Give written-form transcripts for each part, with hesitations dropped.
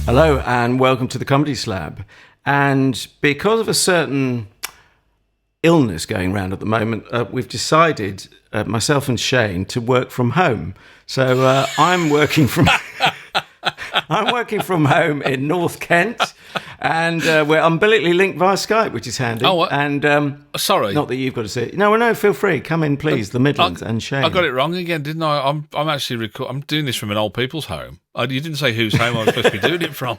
Hello and welcome to the Comedy Slab. And because of a certain illness going around at the moment, we've decided, myself and Shane, to work from home. So I'm working from home in North Kent, and we're umbilically linked via Skype, which is handy. Oh, what? And sorry, not that you've got to see it. No, feel free. Come in, please. The Midlands and Shane. I got it wrong again, didn't I? I'm actually I'm doing this from an old people's home. You didn't say whose home I was supposed to be doing it from.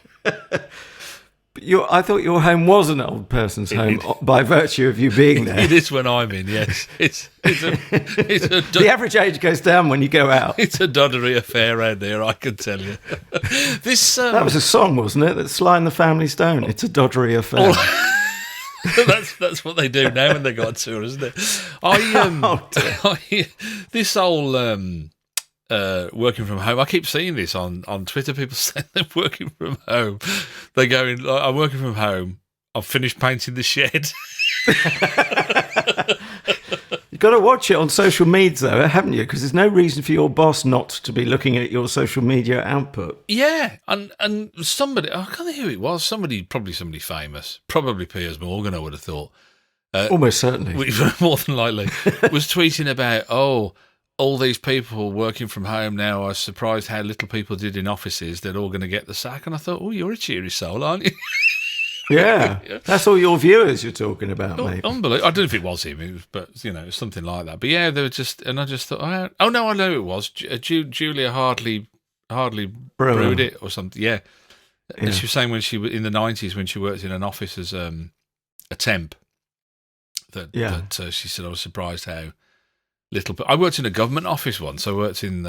I thought your home was an old person's home by virtue of you being there. It is when I'm in, yes. The average age goes down when you go out. It's a doddery affair around there, I can tell you. That was a song, wasn't it? That Sly and the Family Stone. It's a doddery affair. That's what they do now when they go on tour, isn't it? This whole working from home. I keep seeing this on Twitter. People saying they're working from home. They go in, I'm working from home. I've finished painting the shed. You've got to watch it on social media, though, haven't you? Because there's no reason for your boss not to be looking at your social media output. Yeah, and somebody, I can't think who it was. Probably somebody famous. Probably Piers Morgan, I would have thought. Almost certainly. More than likely. Was tweeting about, all these people working from home now, I was surprised how little people did in offices. They're all going to get the sack. And I thought, you're a cheery soul, aren't you? Yeah. That's all your viewers you're talking about, mate. Unbelievable. I don't know if it was him, but, it was something like that. But yeah, they were just, and I just thought, I know it was. Julia hardly brewed it or something. Yeah. And she was saying when she was in the 90s, when she worked in an office as a temp, that she said, I was surprised how little. I worked in a government office once. I worked in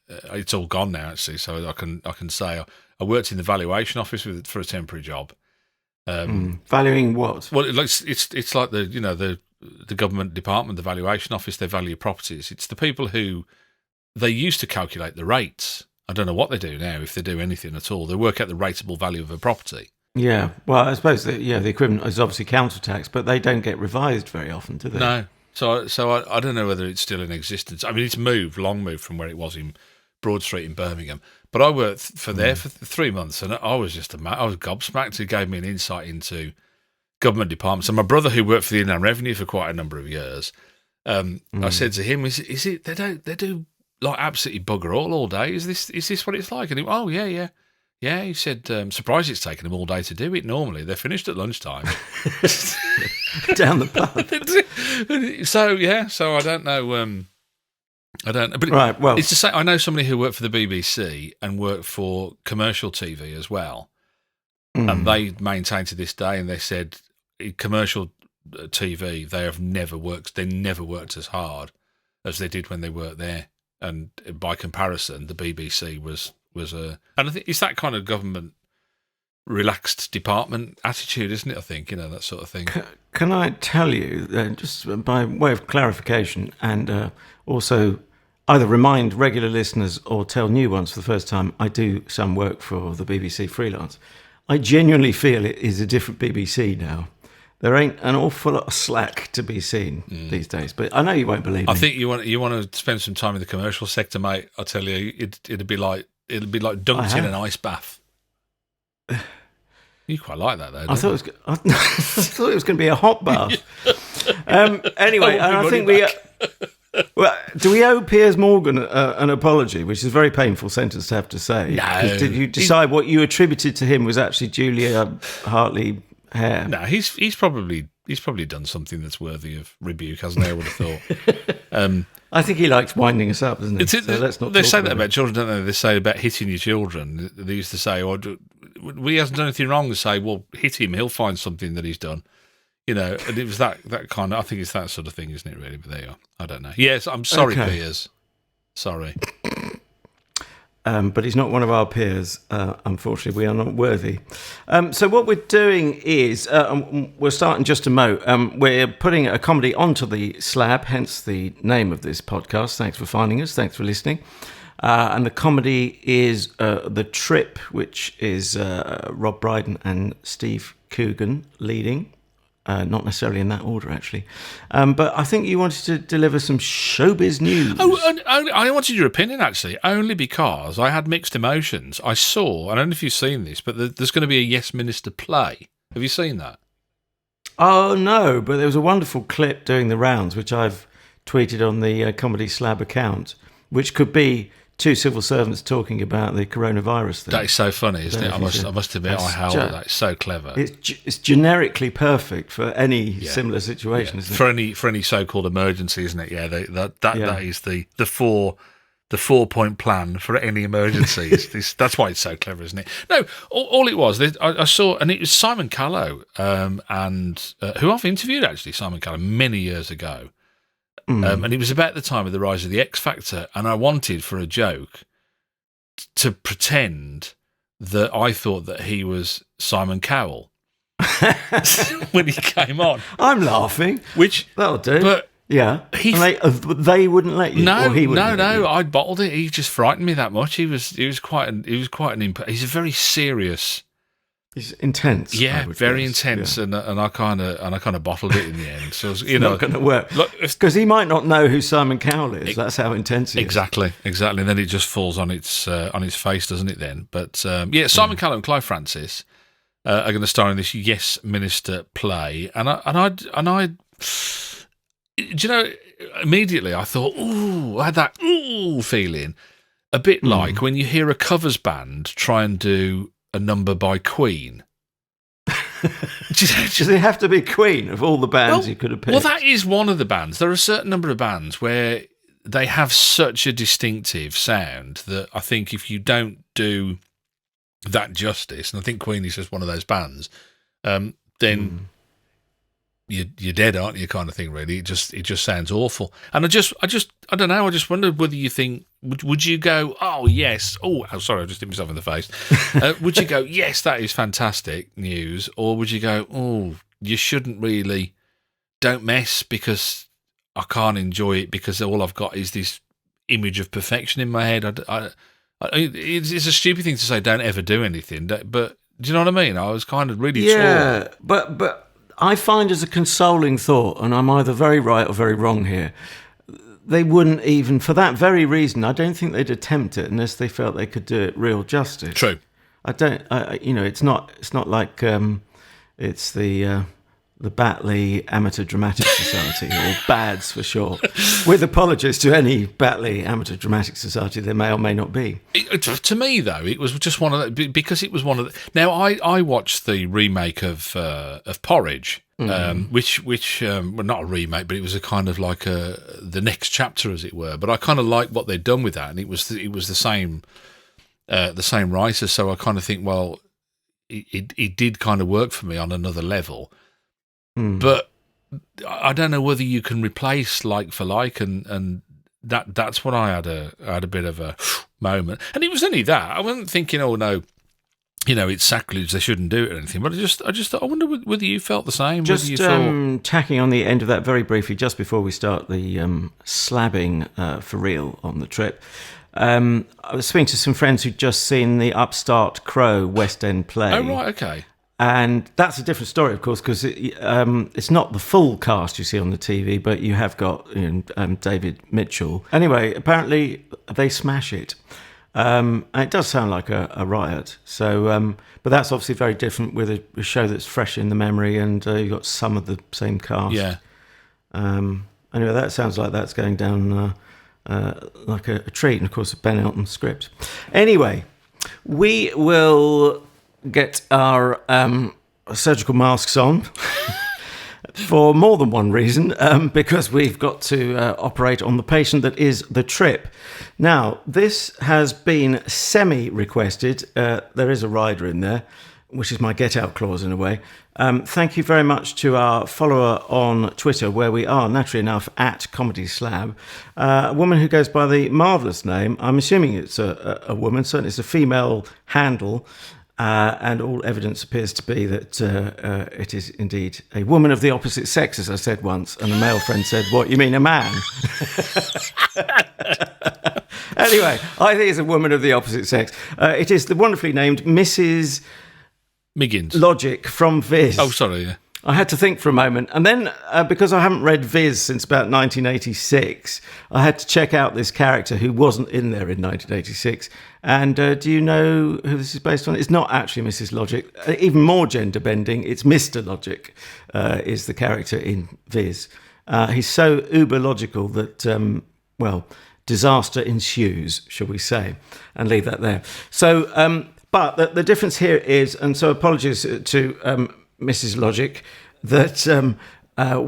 it's all gone now actually, so I can say I worked in the valuation office for a temporary job. Valuing what? Well, it's like the government department, the valuation office. They value properties. It's the people who they used to calculate the rates. I don't know what they do now, if they do anything at all. They work out the rateable value of a property. Yeah, well, I suppose the equivalent is obviously council tax, but they don't get revised very often, do they? No. So I don't know whether it's still in existence. I mean, it's long moved from where it was in Broad Street in Birmingham. But I worked for 3 months, and I was just I was gobsmacked. It gave me an insight into government departments. And my brother, who worked for the Inland Revenue for quite a number of years, I said to him, "Is it they do like absolutely bugger all day? Is this what it's like?" And he went, "Oh yeah." Yeah, he said, surprised it's taken them all day to do it. Normally, they're finished at lunchtime. Down the pub. So I don't know. I don't know. But right, well. It's to say, I know somebody who worked for the BBC and worked for commercial TV as well. And they maintain to this day, and they said, in commercial TV, they never worked as hard as they did when they worked there. And by comparison, the BBC was and I think it's that kind of government relaxed department attitude, isn't it? I think, that sort of thing. Can I tell you, just by way of clarification, and also either remind regular listeners or tell new ones for the first time, I do some work for the BBC freelance. I genuinely feel it is a different BBC now. There ain't an awful lot of slack to be seen these days, but I know you won't believe me. I think you want to spend some time in the commercial sector, mate. I tell you, it'd be like dunked in an ice bath. You quite like that, though. I thought it was going to be a hot bath. Anyway, and I think well, do we owe Piers Morgan an apology, which is a very painful sentence to have to say? No. Did you decide what you attributed to him was actually Julia Hartley hair? No, he's probably done something that's worthy of rebuke, hasn't he? I would have thought. I think he likes winding us up, doesn't he? So let's not. They say that about children, don't they? They say about hitting your children. They used to say, he hasn't done anything wrong. They say, well, hit him, he'll find something that he's done. And it was that kind of, I think it's that sort of thing, isn't it, really? But there you are. I don't know. Yes, I'm sorry, okay. Piers. Sorry. But he's not one of our peers. Unfortunately, we are not worthy. So what we're doing is, we're starting just a we're putting a comedy onto the slab, hence the name of this podcast. Thanks for finding us. Thanks for listening. And the comedy is The Trip, which is Rob Brydon and Steve Coogan leading. not necessarily in that order, actually. But I think you wanted to deliver some showbiz news. Oh, and I wanted your opinion, actually, only because I had mixed emotions. I don't know if you've seen this, but there's going to be a Yes Minister play. Have you seen that? Oh, no, but there was a wonderful clip doing the rounds, which I've tweeted on the Comedy Slab account, which could be two civil servants talking about the coronavirus thing. That is so funny, isn't it? I must admit, I howled at that. It's so clever. It's generically perfect for any similar situation, isn't it? For any so-called emergency, isn't it? Yeah, that is the 4-point plan for any emergencies. That's why it's so clever, isn't it? No, all it was, I saw, and it was Simon Callow, and who I've interviewed, actually, Simon Callow, many years ago. And it was about the time of the rise of the X Factor, and I wanted, for a joke, to pretend that I thought that he was Simon Cowell when he came on. I'm laughing. Which that'll do. But yeah, they wouldn't let you. No, or he wouldn't let you. I bottled it. He just frightened me that much. He was quite an he's a very serious. He's intense. Yeah, very intense, yeah. and I kind of bottled it in the end. So it's not going to work because he might not know who Simon Cowell is. That's how intense he is. Exactly. And then it just falls on its face, doesn't it? Then, but Simon Cowell and Clive Francis are going to star in this Yes Minister play, and I do you know, immediately I thought, ooh, I had that ooh feeling, a bit like when you hear a covers band try and do a number by Queen. Does it have to be Queen of all the bands you could have picked? Well, that is one of the bands. There are a certain number of bands where they have such a distinctive sound that I think if you don't do that justice, and I think Queen is just one of those bands, then you're dead, aren't you? Kind of thing, really. It just sounds awful. And I don't know. I just wondered whether you think would you go, oh yes, oh sorry, I just hit myself in the face. Would you go, yes, that is fantastic news, or would you go, oh, you shouldn't really, don't mess because I can't enjoy it because all I've got is this image of perfection in my head. It's a stupid thing to say. Don't ever do anything, but do you know what I mean? I was kind of really torn. but I find as a consoling thought, and I'm either very right or very wrong here, they wouldn't even, for that very reason, I don't think they'd attempt it unless they felt they could do it real justice. True. It's not like it's the Batley Amateur Dramatic Society, or BADS for short, with apologies to any Batley Amateur Dramatic Society there may or may not be. To me, though, it was just one of the, because it was one of the. Now, I watched the remake of Porridge, which well, not a remake, but it was a kind of like the next chapter, as it were. But I kind of liked what they'd done with that, and it was the same writer. So I kind of think, well, it did kind of work for me on another level. But I don't know whether you can replace like for like, and that's what I had a bit of a moment. And it was only that. I wasn't thinking, oh no, it's sacrilege, they shouldn't do it or anything. But I just thought, I wonder whether you felt the same. Just tacking on the end of that very briefly, just before we start the slabbing for real on the trip. I was speaking to some friends who'd just seen the Upstart Crow West End play. Oh right, okay. And that's a different story, of course, because it's not the full cast you see on the TV, but you have got David Mitchell. Anyway, apparently they smash it. And it does sound like a riot. So, but that's obviously very different with a show that's fresh in the memory, and you've got some of the same cast. Yeah. Anyway, that sounds like that's going down like a treat, and of course a Ben Elton script. Anyway, we will get our surgical masks on for more than one reason, because we've got to operate on the patient that is the trip. Now, this has been semi-requested. There is a rider in there, which is my get-out clause in a way. Thank you very much to our follower on Twitter, where we are, naturally enough, at Comedy Slab. A woman who goes by the marvellous name, I'm assuming it's a woman, certainly it's a female handle, and all evidence appears to be that it is indeed a woman of the opposite sex, as I said once, and a male friend said, "What, you mean a man?" Anyway, I think it's a woman of the opposite sex. It is the wonderfully named Mrs. Miggins. Logic from Viz. Oh, sorry, yeah. I had to think for a moment. And then, because I haven't read Viz since about 1986, I had to check out this character who wasn't in there in 1986. And do you know who this is based on? It's not actually Mrs. Logic. Even more gender bending, it's Mr. Logic is the character in Viz. He's so uber logical that, disaster ensues, shall we say, and leave that there. So, but the difference here is, and so apologies to Mrs. Logic, that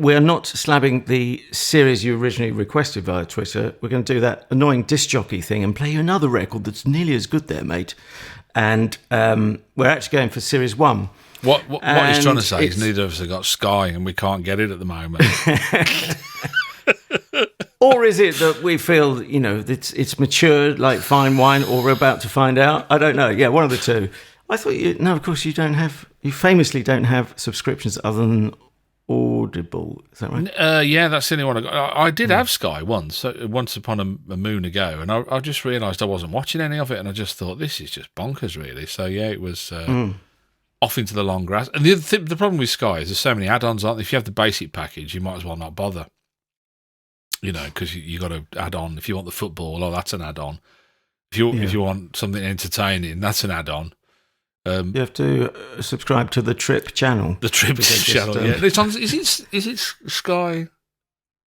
we're not slabbing the series you originally requested via Twitter. We're going to do that annoying disc jockey thing and play you another record that's nearly as good there, mate. And we're actually going for series 1. What he's trying to say is neither of us have got Sky and we can't get it at the moment. Or is it that we feel, it's matured like fine wine, or we're about to find out? I don't know. Yeah, one of the two. I thought of course you famously don't have subscriptions other than Audible. Is that right? Yeah, that's the only one I got. I did have Sky once upon a moon ago, and I just realised I wasn't watching any of it, and I just thought, this is just bonkers, really. So, yeah, it was off into the long grass. And the problem with Sky is there's so many add-ons, aren't there? If you have the basic package, you might as well not bother. Because you got to add on. If you want the football, that's an add-on. If you want something entertaining, that's an add-on. You have to subscribe to the Trip channel. The Trip channel, yeah. It's on, is it Sky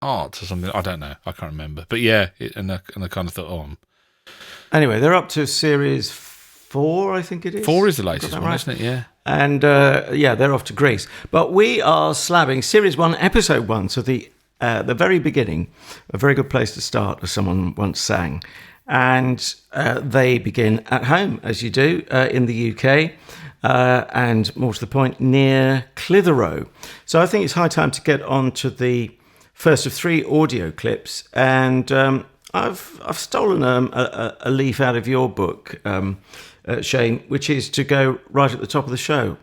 Art or something? I don't know. I can't remember. But yeah, and I kind of thought, Anyway, they're up to series 4, I think it is. 4 is the latest one, right? Isn't it? Yeah. And they're off to Greece. But we are slabbing series 1, episode 1. So the very beginning, a very good place to start, as someone once sang. And they begin at home, as you do, in the UK, and more to the point, near Clitheroe. So I think it's high time to get on to the first of 3 audio clips. And I've stolen a leaf out of your book, Shane, which is to go right at the top of the show.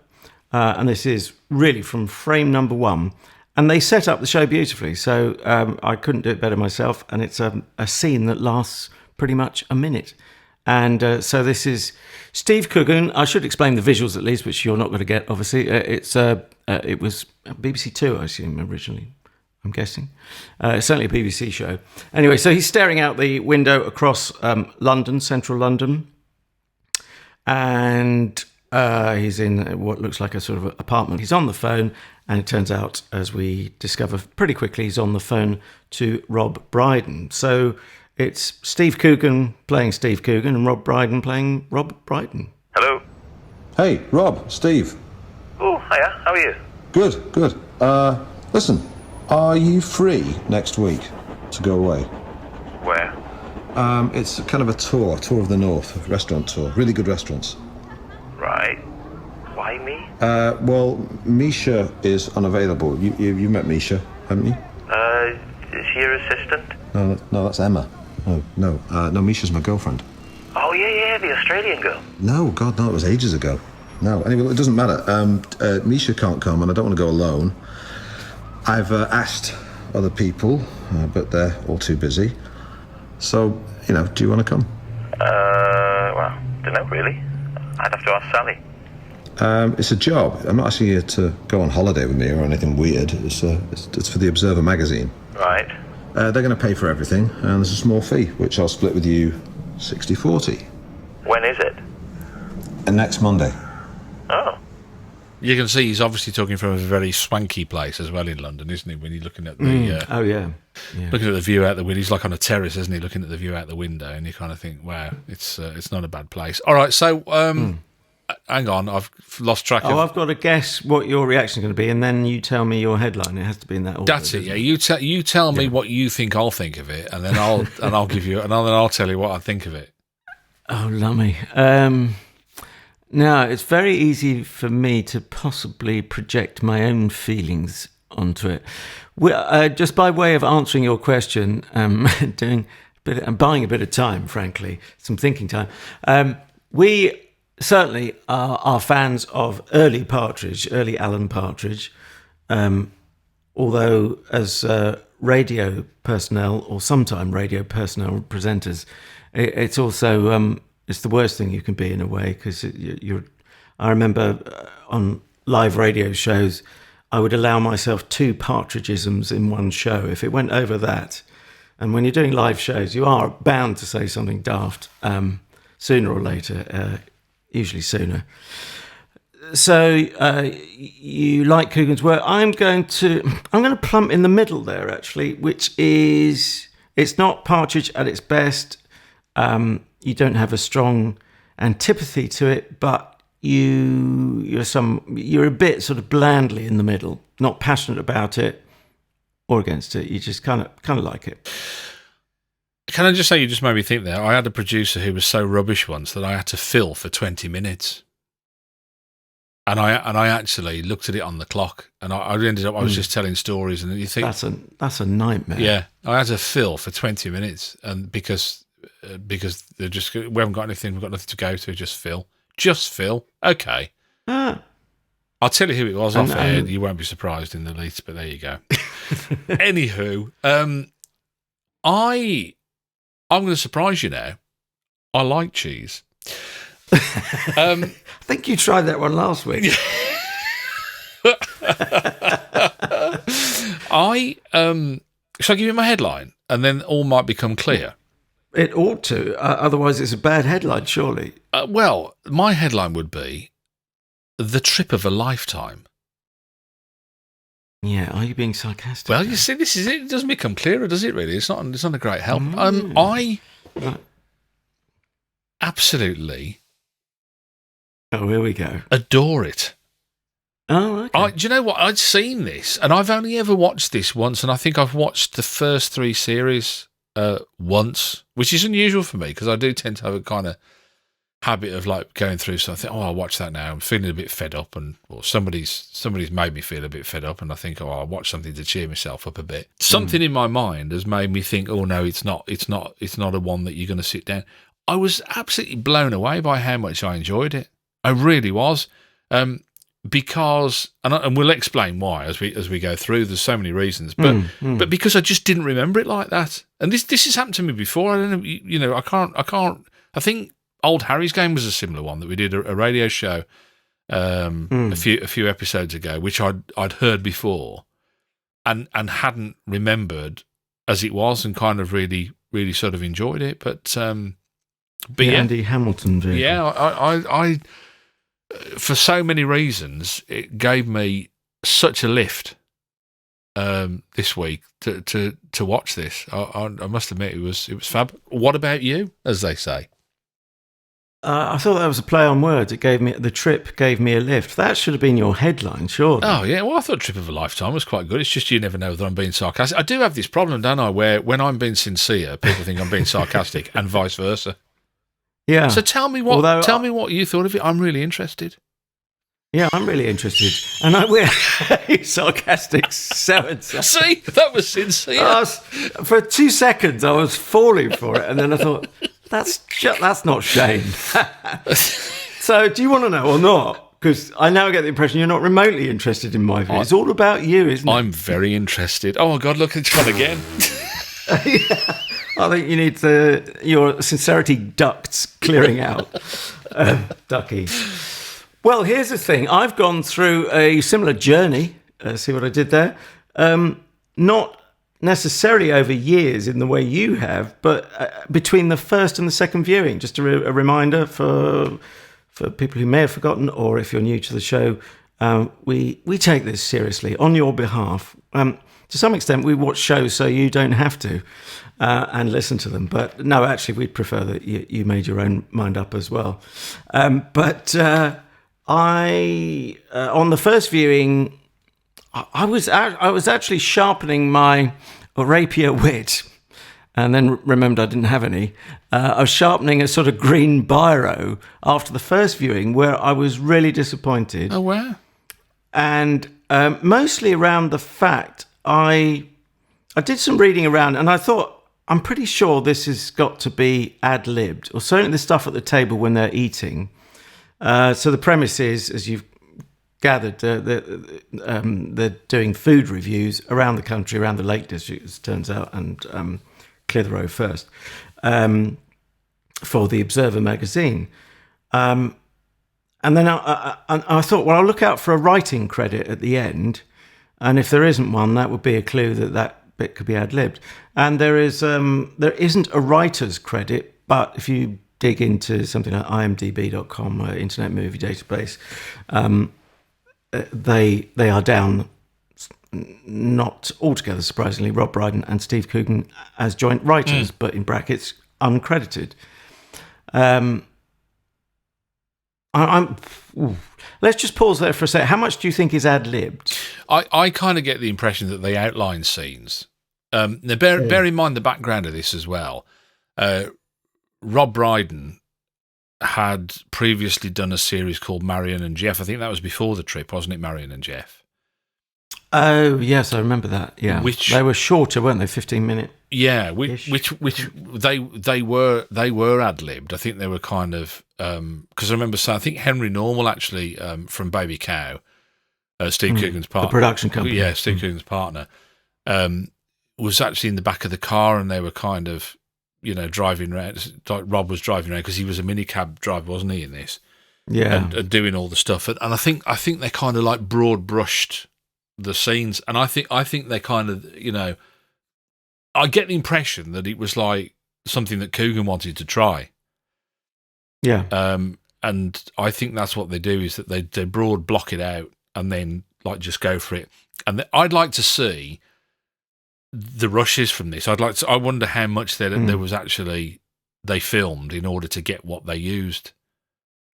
And this is really from frame number 1. And they set up the show beautifully. So I couldn't do it better myself. And it's a scene that lasts pretty much a minute. And so this is Steve Coogan. I should explain the visuals at least, which you're not going to get, obviously. It was BBC Two, I assume, originally, I'm guessing. It's certainly a BBC show. Anyway, so he's staring out the window across London, central London. And he's in what looks like a sort of apartment. He's on the phone, and it turns out, as we discover pretty quickly, he's on the phone to Rob Brydon. So it's Steve Coogan playing Steve Coogan and Rob Brydon playing Rob Brydon. Hello. Hey, Rob, Steve. Oh, hiya. How are you? Good. Listen, are you free next week to go away? Where? It's kind of a tour of the north, a restaurant tour. Really good restaurants. Right. Why me? Well, Misha is unavailable. You met Misha, haven't you? Is she your assistant? No, that's Emma. No, Misha's my girlfriend. Oh, yeah, the Australian girl. No, God, no, it was ages ago. No, anyway, it doesn't matter. Misha can't come, and I don't want to go alone. I've asked other people, but they're all too busy. So, do you want to come? Well, don't know, really. I'd have to ask Sally. It's a job. I'm not asking you to go on holiday with me or anything weird. It's for the Observer magazine. Right. They're going to pay for everything, and there's a small fee, which I'll split with you 60-40. When is it? And next Monday. Oh. You can see he's obviously talking from a very swanky place as well in London, isn't he? When you're looking at the looking at the view out the window, he's like on a terrace, isn't he? Looking at the view out the window, and you kind of think, wow, it's not a bad place. All right, so hang on, I've lost track. I've got to guess what your reaction is going to be, and then you tell me your headline. It has to be in that order. That's it. Yeah, you tell me what you think I'll think of it, and then I'll give you, and then I'll tell you what I think of it. Oh, lummy. Now, it's very easy for me to possibly project my own feelings onto it. Just by way of answering your question, I'm buying a bit of time, frankly, some thinking time. We certainly are fans of early Alan Partridge, although as radio personnel or sometime radio personnel presenters, it's also it's the worst thing you can be in a way, because I remember on live radio shows I would allow myself 2 Partridgeisms in one show. If it went over that, and when you're doing live shows, you are bound to say something daft sooner or later, usually sooner. So you like Coogan's work. I'm going to plump in the middle there, actually, which is, it's not Partridge at its best. You don't have a strong antipathy to it, but you're a bit sort of blandly in the middle, not passionate about it or against it. You just kind of like it. Can I just say, you just made me think there. I had a producer who was so rubbish once that I had to fill for 20 minutes. And I actually looked at it on the clock, and I ended up, I was just telling stories, and you think that's a nightmare. Yeah, I had to fill for 20 minutes, and because they're just, we haven't got anything, we've got nothing to go to, just fill. Okay. I'll tell you who it was off air. You won't be surprised in the least, but there you go. Anywho, I'm going to surprise you now. I like cheese. I think you tried that one last week. Shall I give you my headline, and then all might become clear? It ought to. Otherwise, it's a bad headline, surely. Well, my headline would be "The Trip of a Lifetime." Yeah, are you being sarcastic? Well, you see, this is it. It doesn't become clearer, does it? Really, it's not a great help. I absolutely. Oh, here we go. Adore it. Oh, okay. Do you know what? I'd seen this, and I've only ever watched this once, and I think I've watched the first 3 series once, which is unusual for me because I do tend to have a kind of habit of like going through something. Oh, I'll watch that now. I'm feeling a bit fed up, or somebody's made me feel a bit fed up, and I think, oh, I'll watch something to cheer myself up a bit. Something in my mind has made me think, oh no, it's not a one that you're going to sit down. I was absolutely blown away by how much I enjoyed it. I really was, because, and we'll explain why as we go through. There's so many reasons, but because I just didn't remember it like that. And this has happened to me before. I don't know, I can't. I think Old Harry's Game was a similar one that we did a radio show a few episodes ago, which I'd heard before, and hadn't remembered as it was, and kind of really sort of enjoyed it. But the Andy Hamilton vehicle. Yeah, I for so many reasons, it gave me such a lift this week to watch this. I must admit, it was fab. What about you, as they say? I thought that was a play on words. The trip gave me a lift. That should have been your headline, sure. Oh yeah, well I thought Trip of a Lifetime was quite good. It's just you never know whether I'm being sarcastic. I do have this problem, don't I, where when I'm being sincere, people think I'm being sarcastic, and vice versa. Yeah. So tell me what you thought of it. I'm really interested. Yeah, I'm really interested. And we're sarcastic so and so. See, that was sincere. For 2 seconds, I was falling for it, and then I thought, that's not Shane. So, do you want to know or not? Because I now get the impression you're not remotely interested in my view. It's all about you, isn't it? I'm very interested. Oh, my God, look, it's gone again. Yeah. I think you need your sincerity ducts clearing out, Ducky. Well, here's the thing. I've gone through a similar journey. See what I did there? Not necessarily over years in the way you have, but between the first and the second viewing. Just a reminder for people who may have forgotten, or if you're new to the show, we take this seriously on your behalf. To some extent, we watch shows so you don't have to and listen to them. But no, actually, we'd prefer that you made your own mind up as well. But on the first viewing, I was actually sharpening my rapier wit, and then remembered I didn't have any. I was sharpening a sort of green biro after the first viewing, where I was really disappointed. Oh, wow. And mostly around the fact I did some reading around, and I thought, I'm pretty sure this has got to be ad-libbed, or certainly the stuff at the table when they're eating. So the premise is, as you've gathered, they're doing food reviews around the country, around the Lake District, as it turns out, and Clitheroe first, for the Observer magazine. And then I thought, well, I'll look out for a writing credit at the end. And if there isn't one, that would be a clue that bit could be ad-libbed. And there isn't a writer's credit, but if you dig into something like imdb.com, Internet Movie Database, they are down, not altogether surprisingly, Rob Brydon and Steve Coogan as joint writers, but in brackets, uncredited. Let's just pause there for a sec. How much do you think is ad-libbed? I kind of get the impression that they outline scenes. Now bear in mind the background of this as well. Rob Brydon had previously done a series called Marion and Jeff. I think that was before the trip, wasn't it, Marion and Jeff? Oh, yes, I remember that. Yeah, they wwere shorter, weren't they? 15-minute. Yeah, which they were ad-libbed. I think they were kind of because I remember saying, I think Henry Normal actually from Baby Cow, Steve Coogan's partner, the production company. Yeah, Steve Coogan's partner was actually in the back of the car, and they were kind of driving around. Like Rob was driving around because he was a minicab driver, wasn't he? In this, yeah, and doing all the stuff. And I think they kind of like broad brushed the scenes, and I think they kind of I get the impression that it was like something that Coogan wanted to try. Yeah. And I think that's what they do, is that they broad block it out and then like just go for it. And I'd like to see the rushes from this. I wonder how much there was actually they filmed in order to get what they used.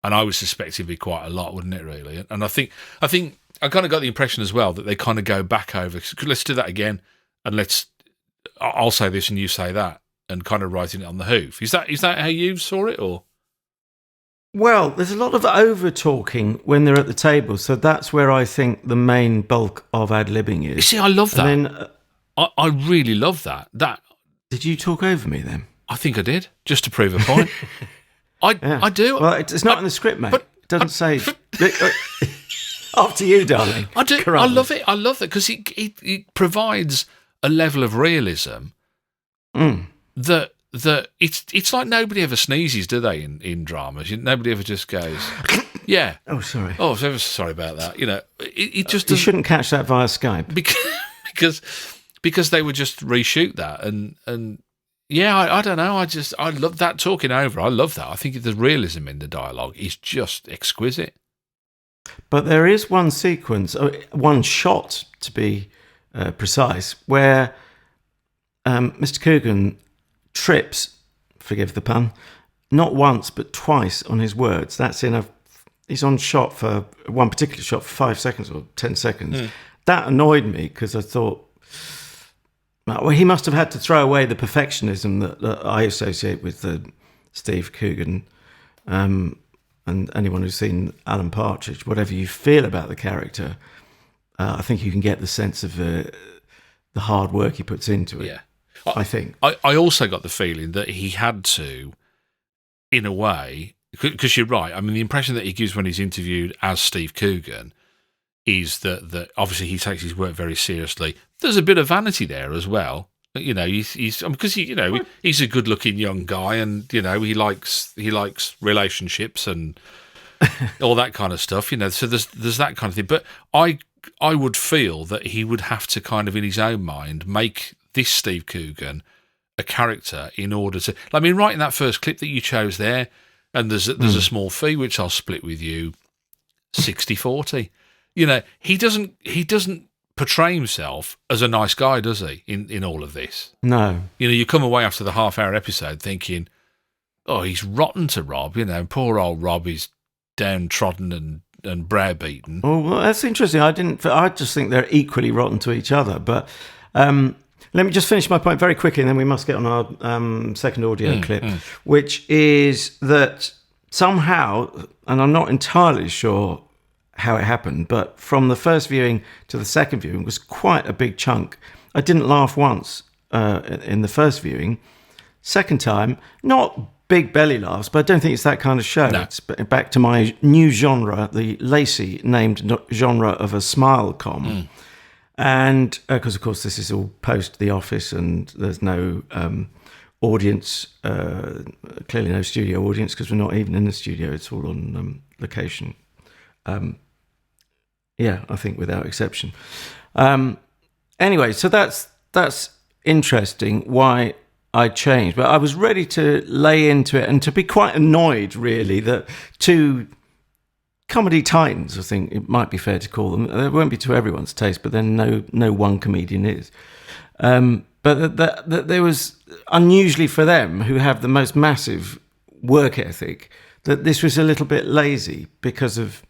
And I would suspect it'd be quite a lot, wouldn't it, really? And I think I kind of got the impression as well that they kind of go back over, let's do that again, and I'll say this and you say that, and kind of writing it on the hoof. Is that how you saw it, or? Well, there's a lot of over-talking when they're at the table, so that's where I think the main bulk of ad-libbing is. You see, I love that. And then, I really love that. Did you talk over me then? I think I did, just to prove a point. I do. Well, it's not in the script, mate. It doesn't say... After you, darling. I do. I love it. I love that because it provides a level of realism that it's like nobody ever sneezes, do they? In dramas, nobody ever just goes, "Yeah." Oh, sorry. Oh, so sorry about that. It just you shouldn't catch that via Skype because they would just reshoot that and yeah, I don't know. I love that talking over. I love that. I think the realism in the dialogue is just exquisite. But there is one sequence, one shot to be precise, where Mr. Coogan trips, forgive the pun, not once but twice on his words. That's he's on shot for one particular shot for 5 seconds or 10 seconds. That annoyed me because I thought, well, he must have had to throw away the perfectionism that I associate with Steve Coogan. And anyone who's seen Alan Partridge, whatever you feel about the character, I think you can get the sense of the hard work he puts into it. Yeah. I think. I also got the feeling that he had to, in a way, because you're right. I mean, the impression that he gives when he's interviewed as Steve Coogan is that obviously he takes his work very seriously. There's a bit of vanity there as well. He's because he's a good-looking young guy, and he likes relationships and all that kind of stuff. So there's that kind of thing. But I would feel that he would have to kind of in his own mind make this Steve Coogan a character in order to. I mean, right in that first clip that you chose there, and there's a small fee which I'll split with you, 60-40. He doesn't portray himself as a nice guy, does he? In all of this, no. You come away after the half-hour episode thinking, "Oh, he's rotten to Rob." Poor old Rob is downtrodden and browbeaten. Oh, well, that's interesting. I just think they're equally rotten to each other. But let me just finish my point very quickly, and then we must get on our second audio clip, which is that somehow, and I'm not entirely sure how it happened, but from the first viewing to the second viewing was quite a big chunk. I didn't laugh once in the first viewing. Second time, not big belly laughs, but I don't think it's that kind of show. No. It's back to my new genre, the Lacey named genre of a smile com. And because, of course, this is all post The Office and there's no audience, clearly no studio audience because we're not even in the studio. It's all on location. Yeah, I think without exception. Anyway, so that's interesting. Why I changed, but I was ready to lay into it and to be quite annoyed, really, that two comedy titans, I think it might be fair to call them. They won't be to everyone's taste, but then no one comedian is. But that there was, unusually for them, who have the most massive work ethic, that this was a little bit lazy because of,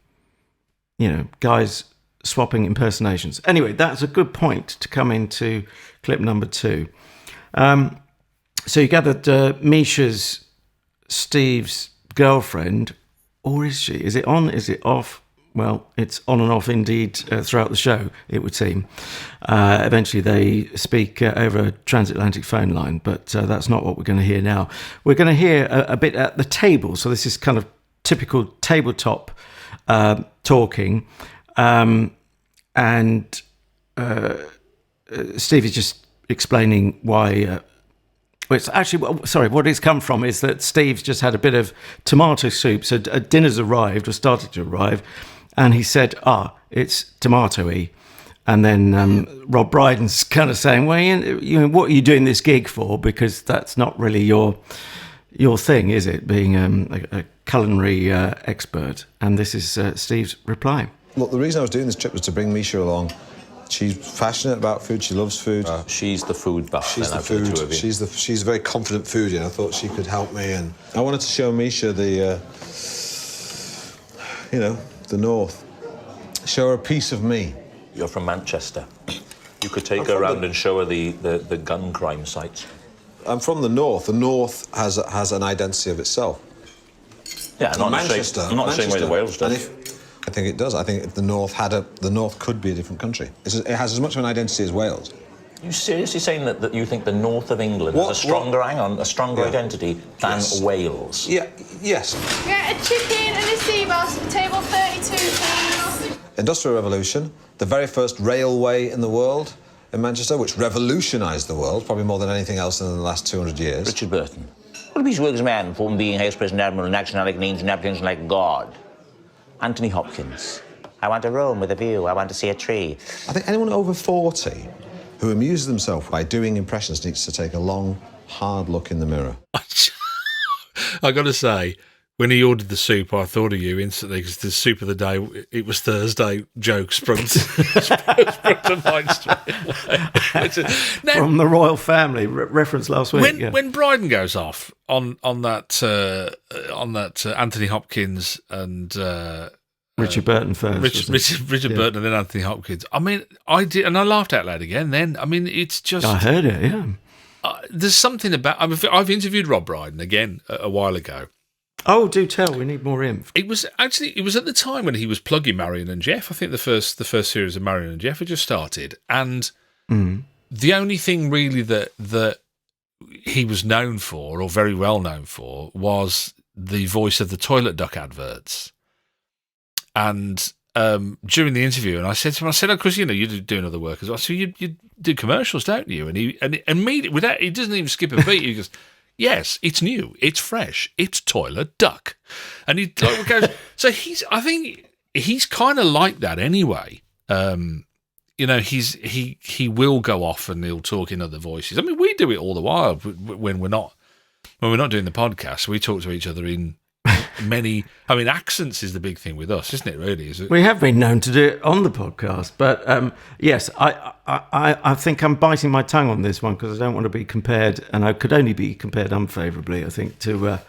guys swapping impersonations. Anyway, that's a good point to come into clip number 2. So you gathered Misha's Steve's girlfriend, or is she? Is it on? Is it off? Well, it's on and off indeed throughout the show, it would seem. Eventually they speak over a transatlantic phone line, but that's not what we're going to hear now. We're going to hear a bit at the table. So this is kind of typical tabletop talking. And Steve is just explaining why... it's actually, sorry, what it's come from is that Steve's just had a bit of tomato soup. So dinner's arrived, or started to arrive, and he said, it's tomato-y. And then Rob Brydon's kind of saying, well, what are you doing this gig for? Because that's not really your thing, is it, being a culinary expert? And this is Steve's reply. Look, the reason I was doing this trip was to bring Misha along. She's passionate about food. She loves food. She's the food buff. She's the food. The she's a very confident foodie, and I thought she could help me. And I wanted to show Misha the north. Show her a piece of me. You're from Manchester. You could take her around and show her the gun crime sites. I'm from the north. The north has an identity of itself. Yeah, not Manchester. I'm not the same way the Wales does. I think it does. I think if the North the North could be a different country. It has as much of an identity as Wales. Are you seriously saying that you think the north of England has a stronger identity than Wales? Yeah, yes. Get a chicken and a sea bass for table 32, please. Industrial Revolution, the very first railway in the world in Manchester, which revolutionised the world, probably more than anything else in the last 200 years. Richard Burton. What a piece of work is man, from being House President Admiral and nationality names and applications like God. Anthony Hopkins. I want a room with a view. I want to see a tree. I think anyone over 40 who amuses themselves by doing impressions needs to take a long, hard look in the mirror. I got to say, when he ordered the soup, I thought of you instantly, because the soup of the day, it was Thursday joke sprung to mind straight away. Now, from the royal family, reference last week. When Brydon goes off on that Anthony Hopkins and Richard Burton first. Richard Burton and then Anthony Hopkins. I mean, I did, and I laughed out loud again. Then, I mean, it's just I heard it. Yeah, there's something about. I've interviewed Rob Brydon again a while ago. Oh, do tell. We need more info. It was at the time when he was plugging Marion and Jeff. I think the first series of Marion and Jeff had just started, and the only thing really that he was known for, or very well known for, was the voice of the toilet duck adverts. And during the interview, and I said to him, "Of course, you do other work as well. So you do commercials, don't you?" And he immediately, without, he doesn't even skip a beat. He goes, "Yes, it's new, it's fresh, it's toilet duck," and he goes. So I think he's kind of like that anyway. He will go off and he'll talk in other voices. I mean, we do it all the while when we're not doing the podcast. We talk to each other in many. I mean, accents is the big thing with us, isn't it? Really, is it? We have been known to do it on the podcast, but yes, I think I'm biting my tongue on this one because I don't want to be compared, and I could only be compared unfavourably, I think, to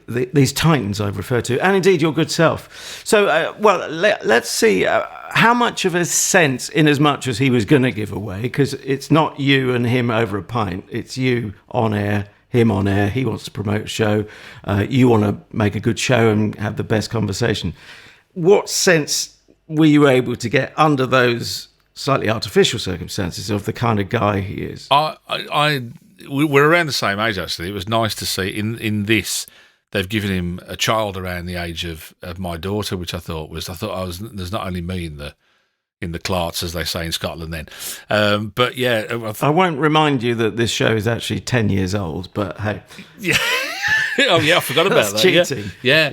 these titans I've referred to, and indeed your good self. So, let's see how much of a sense, in as much as he was going to give away, because it's not you and him over a pint, it's you on air, him on air. He wants to promote a show. You want to make a good show and have the best conversation. What sense were you able to get under those slightly artificial circumstances of the kind of guy he is? We're around the same age, actually. It was nice to see in this. They've given him a child around the age of my daughter, which I thought there's not only me in the clarts, as they say in Scotland then. But yeah. I won't remind you that this show is actually 10 years old, but hey. Yeah. Oh yeah, I forgot about That's that. cheating. Yeah.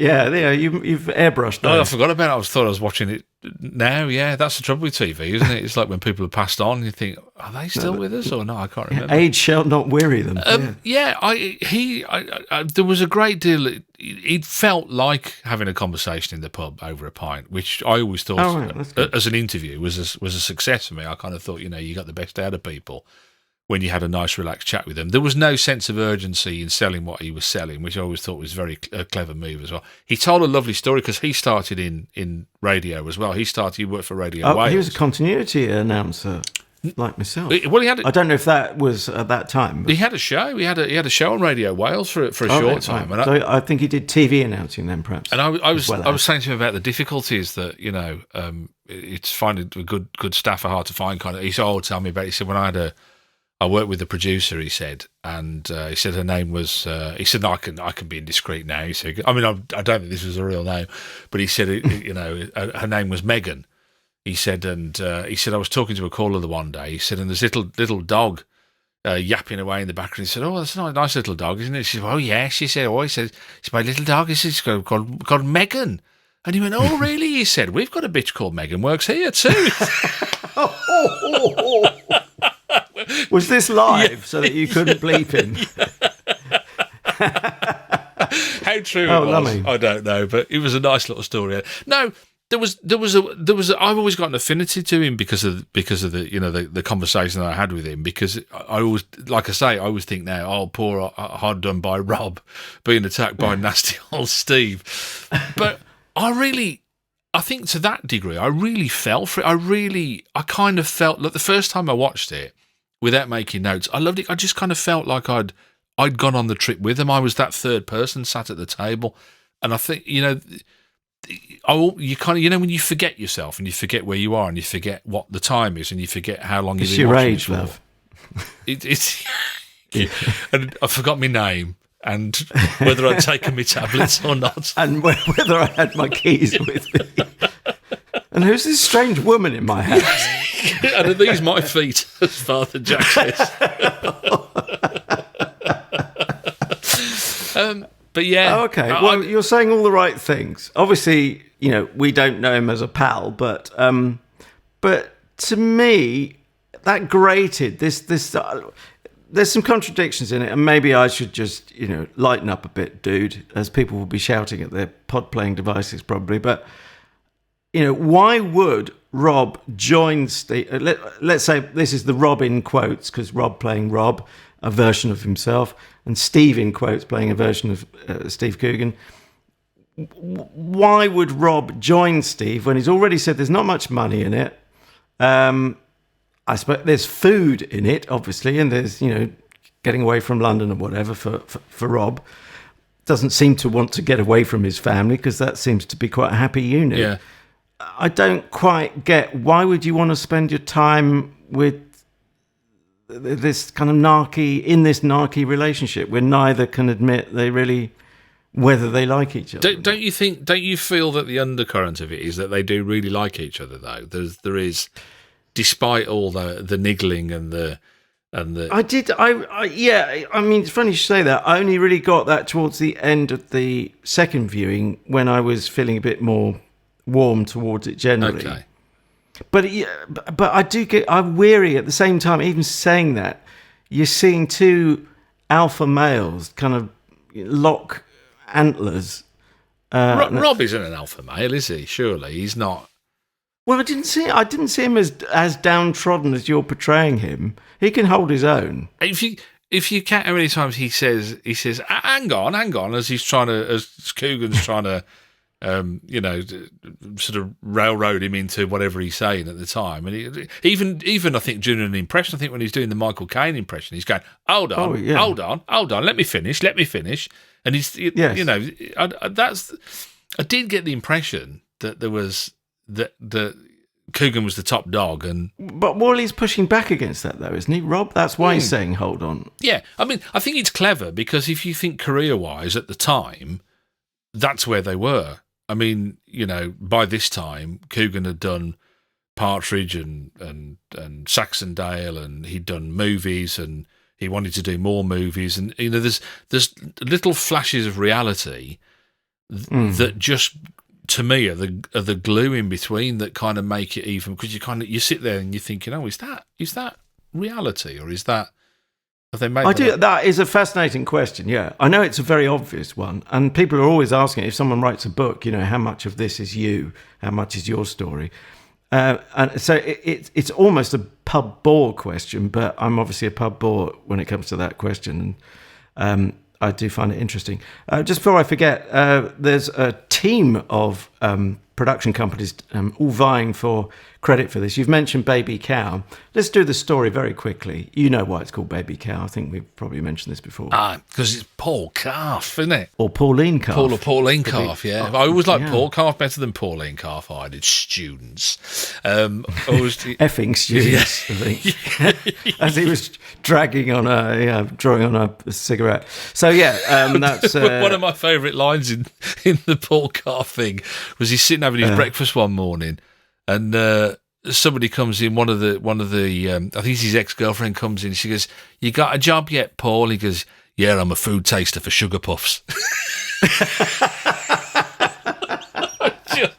You've airbrushed No, I those. forgot about it. I thought I was watching it now. Yeah, that's the trouble with TV, isn't it? It's like when people have passed on, you think, are they still with us or no? I can't remember. Age shall not weary them. There was a great deal. It felt like having a conversation in the pub over a pint, which I always thought, that's good. as an interview, was a success for me. I kind of thought, you got the best out of people when you had a nice, relaxed chat with them. There was no sense of urgency in selling what he was selling, which I always thought was a clever move as well. He told a lovely story because he started in radio as well. He worked for Radio Wales. He was a continuity announcer, like myself. Well, he had. I don't know if that was at that time. He had a show. He had a show on Radio Wales for a short time. Right. So I think he did TV announcing then, perhaps. And I was saying to him about the difficulties that it's finding good staff are hard to find. Kind of. He said, tell me about it. He said, when I worked with the producer, he said, and he said her name was. He said, no, I can be indiscreet now. He said, I don't think this was a real name, but he said, her name was Megan. He said, I was talking to a caller the one day. He said, and this little dog yapping away in the background. He said, oh, that's a nice little dog, isn't it? She said, oh yeah. She said, he said, it's my little dog. He said, it's called Megan. And he went, oh really? He said, we've got a bitch called Megan, works here too. Was this live so that you couldn't bleep him? How true it was, Lummy. I don't know, but it was a nice little story. No, there was I've always got an affinity to him because of the the conversation that I had with him, because I always, like I say, I always think now, oh, poor hard done by Rob being attacked by nasty old Steve. But I think to that degree, I really fell for it. I kind of felt like the first time I watched it, without making notes, I loved it. I just kind of felt like I'd gone on the trip with them. I was that third person sat at the table, and I think you kind of when you forget yourself and you forget where you are and you forget what the time is and you forget how long you've It's been your watching age, it for. love. It's and I forgot my name and whether I'd taken my tablets or not, And whether I had my keys with me. And who's this strange woman in my house? and are these my feet, as Father Jack says. But yeah. Oh, okay. Well, you're saying all the right things. Obviously, we don't know him as a pal, but to me, that grated. This there's some contradictions in it, and maybe I should just lighten up a bit, dude, as people will be shouting at their pod playing devices probably. But why would Rob join Steve? Let's say this is the Rob in quotes, because Rob playing Rob, a version of himself, and Steve in quotes playing a version of Steve Coogan. Why would Rob join Steve when he's already said there's not much money in it? I suppose there's food in it, obviously, and there's getting away from London or whatever for Rob. Doesn't seem to want to get away from his family because that seems to be quite a happy unit. Yeah. I don't quite get, why would you want to spend your time with this kind of narky relationship where neither can admit whether they like each other. Don't you feel that the undercurrent of it is that they do really like each other though? There is, despite all the niggling and the I mean, it's funny you say that. I only really got that towards the end of the second viewing when I was feeling a bit more warm towards it generally. Okay. But I'm weary at the same time, even saying that, you're seeing two alpha males kind of lock antlers. Rob isn't an alpha male, is he? Surely he's not. Well, I didn't see him as downtrodden as you're portraying him. He can hold his own. If you count how many times he says, hang on, as Coogan's trying to, sort of railroad him into whatever he's saying at the time. And even I think during an impression, I think when he's doing the Michael Caine impression, he's going, hold on, let me finish. And he's, I did get the impression that there was, that Coogan was the top dog. But Wally's pushing back against that, though, isn't he, Rob? That's why he's saying, hold on. Yeah, I mean, I think it's clever because if you think career-wise at the time, that's where they were. I mean, by this time, Coogan had done Partridge and Saxondale, and he'd done movies, and He wanted to do more movies, and there's little flashes of reality that just, to me, are the glue in between that kind of make it even, because you sit there and you're thinking, oh, is that reality, or is that, have they made that is a fascinating question. Yeah, I know it's a very obvious one, and people are always asking, if someone writes a book, how much of this is you, how much is your story. And so it's almost a pub bore question, but I'm obviously a pub bore when it comes to that question. And I do find it interesting. Just before I forget, there's a team of production companies all vying for credit for this. You've mentioned Baby Cow. Let's do the story very quickly. You know why it's called Baby Cow. I think we've probably mentioned this before. Because it's Paul Calf, isn't it? Or Pauline Calf. Pauline Calf, yeah. I always like Paul Calf better than Pauline Calf. I did students. Effing students, I think. As he was drawing on a cigarette. So, that's... One of my favourite lines in the Paul Calf thing was he's sitting having his breakfast one morning, and somebody comes in. One of the I think it's his ex-girlfriend comes in. She goes, "You got a job yet, Paul?" He goes, "Yeah, I'm a food taster for Sugar Puffs."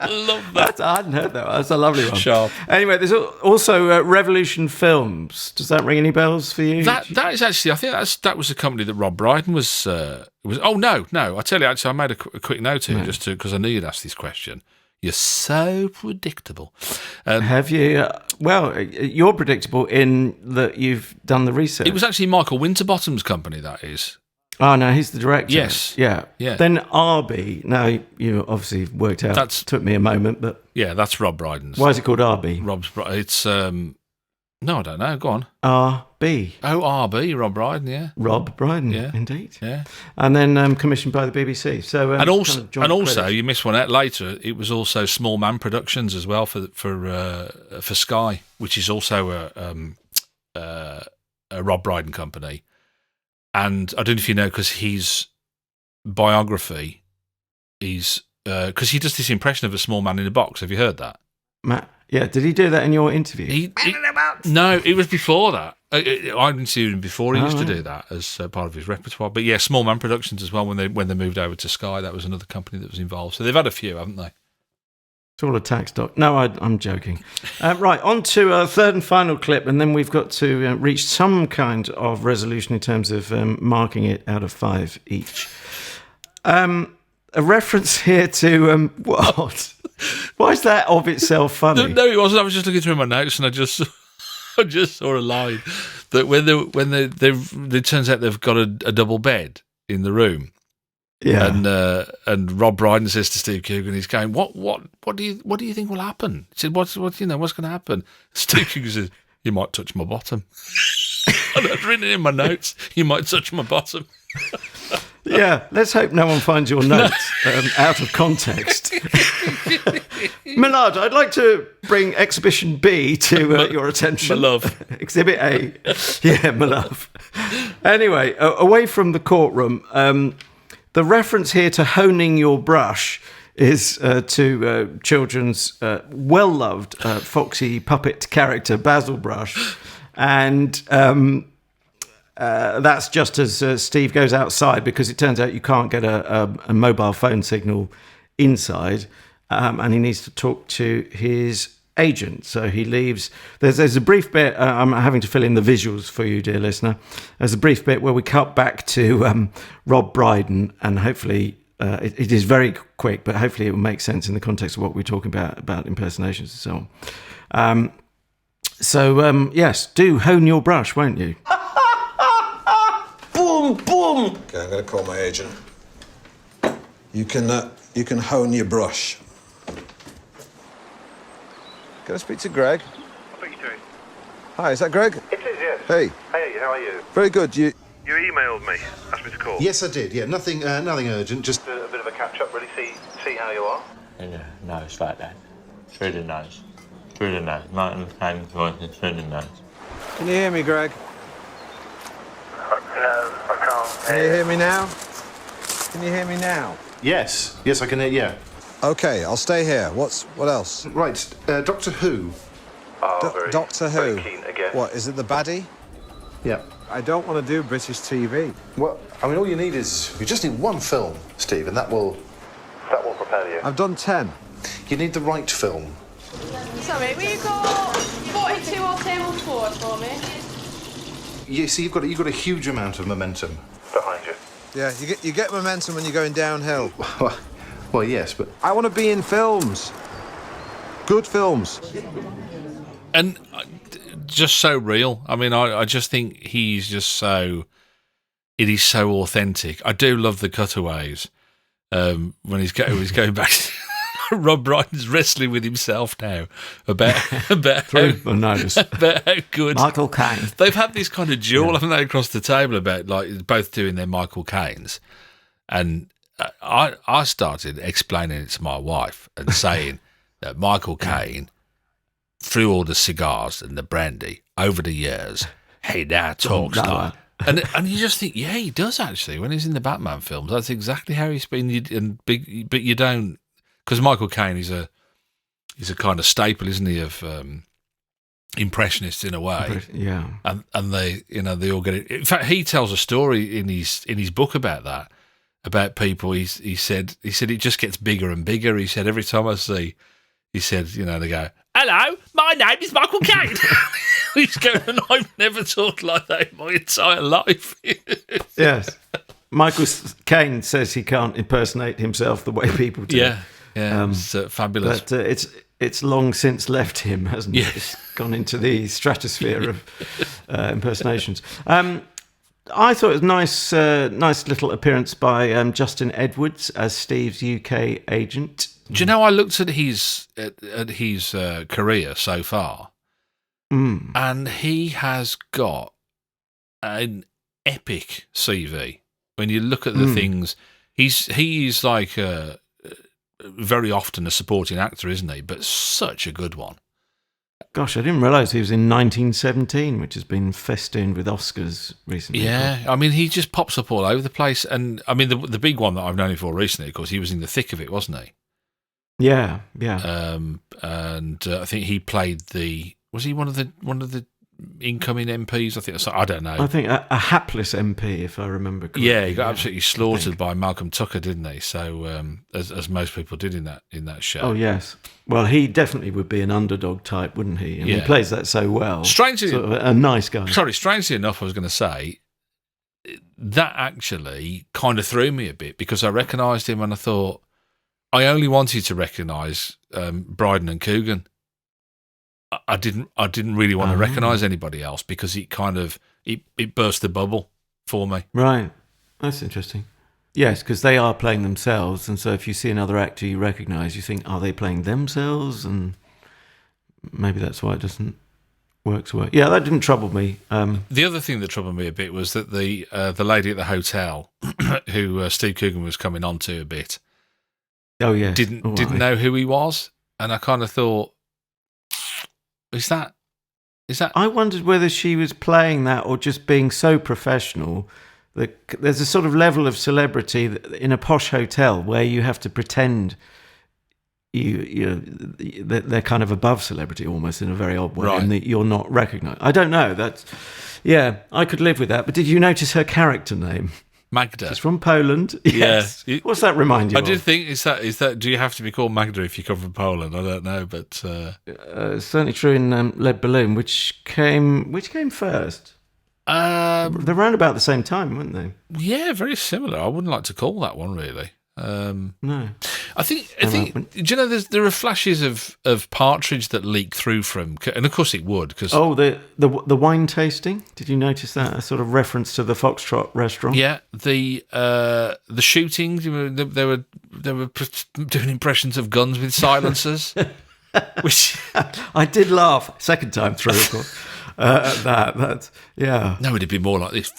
I love that. I hadn't heard that. That's a lovely one. Sharp. Anyway, there's also Revolution Films. Does that ring any bells for you? That is actually, I think that was a company that Rob Brydon was. Oh no! I tell you, actually, I made a quick note here just because I knew you'd ask this question. You're so predictable. Have you? Well, you're predictable in that you've done the research. It was actually Michael Winterbottom's company. That is. Oh, no, he's the director. Yes. Yeah. Yeah. Then RB. Now, you obviously worked out. Took me a moment, but... Yeah, that's Rob Brydon's. Why is it called RB? It's... No, I don't know. Go on. RB. Oh, RB, Rob Brydon, yeah. Rob Brydon, yeah. Indeed. Yeah. And then commissioned by the BBC. So and also, you missed one out later, it was also Small Man Productions as well for Sky, which is also a Rob Brydon company. And I don't know if you know, because his biography is... Because he does this impression of a small man in a box. Have you heard that? Matt, yeah. Did he do that in your interview? No, it was before that. I didn't see him before. He used to do that as part of his repertoire. But yeah, Small Man Productions as well. When they moved over to Sky, that was another company that was involved. So they've had a few, haven't they? It's all a tax doc. No, I'm joking. Right, on to our third and final clip, and then we've got to reach some kind of resolution in terms of marking it out of 5 each. A reference here to what? Why is that of itself funny? No, it wasn't. I was just looking through my notes, and I just saw a line that when it turns out they've got a double bed in the room. Yeah, and Rob Brydon says to Steve Coogan, he's going, "What do you think will happen?" He said, "What's going to happen?" Steve Coogan says, "You might touch my bottom." And I've written it in my notes. You might touch my bottom. Yeah, let's hope no one finds your notes out of context. Millard, I'd like to bring Exhibition B to your attention. My love. Exhibit A. Yeah, my love. Anyway, away from the courtroom, the reference here to honing your brush is to children's well-loved foxy puppet character, Basil Brush. And that's just as Steve goes outside, because it turns out you can't get a mobile phone signal inside, and he needs to talk to his agent. So he leaves. There's a brief bit. I'm having to fill in the visuals for you, dear listener. There's a brief bit where we cut back to Rob Brydon, and hopefully it is very quick, but hopefully it will make sense in the context of what we're talking about impersonations and so on. Yes, do hone your brush, won't you? Boom, boom. Okay, I'm going to call my agent. You can hone your brush. Can I speak to Greg? I'll put you through. Hi, is that Greg? It is, yes. Hey. Hey, how are you? Very good. You emailed me, asked me to call. Yes, I did. Yeah, nothing urgent. Just a bit of a catch-up, really, see how you are. No, it's like that. Through the nose. Through the nose. Martin, through the nose. Can you hear me, Greg? No, I can't. Can you hear me now? Can you hear me now? Yes, I can hear. Yeah. Okay, I'll stay here. What else? Right, Doctor Who. Oh, Doctor Who. Very keen again. What is it? The baddie? Yeah. I don't want to do British TV. Well, I mean, all you just need one film, Steve, and that will propel you. I've done 10. You need the right film. Sorry, will you go 42 or table forward for me? You see, you've got a huge amount of momentum behind you. Yeah, you get momentum when you're going downhill. Well, yes, but I want to be in films. Good films. And just so real. I mean, I just think it is so authentic. I do love the cutaways when he's going back. Rob Brydon's wrestling with himself now about Through the nose. about how good Michael Caine. They've had this kind of duel, haven't they, across the table about like both doing their Michael Caines, and I started explaining it to my wife and saying that Michael Caine, through all the cigars and the brandy over the years, he now talks like. And you just think, yeah, he does actually. When he's in the Batman films, that's exactly how he's been. But you don't, because Michael Caine is a kind of staple, isn't he, of impressionists in a way. Yeah. And they all get it. In fact, he tells a story in his book about that, about people. He said it just gets bigger and bigger. He said every time I see, he said, they go, "Hello, my name is Michael Caine." He's going, and I've never talked like that in my entire life. Yes. Michael Caine says he can't impersonate himself the way people do. Yeah. It's fabulous. But it's long since left him, hasn't it? Yes. It's gone into the stratosphere of impersonations. I thought it was nice little appearance by Justin Edwards as Steve's UK agent. Do you know, I looked at his career so far, and he has got an epic CV. When you look at the things, he's like very often a supporting actor, isn't he? But such a good one. Gosh, I didn't realise he was in 1917, which has been festooned with Oscars recently. Yeah, I mean, he just pops up all over the place. And I mean, the big one that I've known him for recently, of course, he was in the thick of it, wasn't he? Yeah. And I think he played was he one of the incoming MPs? I think I don't know. I think a hapless MP, if I remember correctly. Yeah, he got absolutely slaughtered by Malcolm Tucker, didn't he? So as most people did in that show. Oh yes. Well, he definitely would be an underdog type, wouldn't he? And he plays that so well. Strangely, sort of a nice guy. Sorry, strangely enough, I was going to say that actually kind of threw me a bit because I recognised him and I thought I only wanted to recognise Brydon and Coogan. I didn't really want to recognise anybody else because it kind of it burst the bubble for me. Right, that's interesting. Yes, because they are playing themselves, and so if you see another actor you recognise, you think, are they playing themselves? And maybe that's why it doesn't work so well. Yeah, that didn't trouble me. The other thing that troubled me a bit was that the lady at the hotel, who Steve Coogan was coming on to a bit, didn't know who he was, and I kind of thought, Is that? I wondered whether she was playing that or just being so professional that there's a sort of level of celebrity in a posh hotel where you have to pretend they're kind of above celebrity almost in a very odd way, right, and that you're not recognised. I don't know. I could live with that. But did you notice her character name? Magda. She's from Poland. Yes. Yeah. What's that remind you of? I did think, is that do you have to be called Magda if you come from Poland? I don't know, but certainly true in Lead Balloon, which came first. They're around about the same time, weren't they? Yeah, very similar. I wouldn't like to call that one really. No, I think. Do you know there are flashes of Partridge that leak through from, and of course it would because the wine tasting. Did you notice that? A sort of reference to the Foxtrot restaurant. Yeah, the shooting. They were doing impressions of guns with silencers, which I did laugh second time through, of course. At that, yeah. No, it'd be more like this.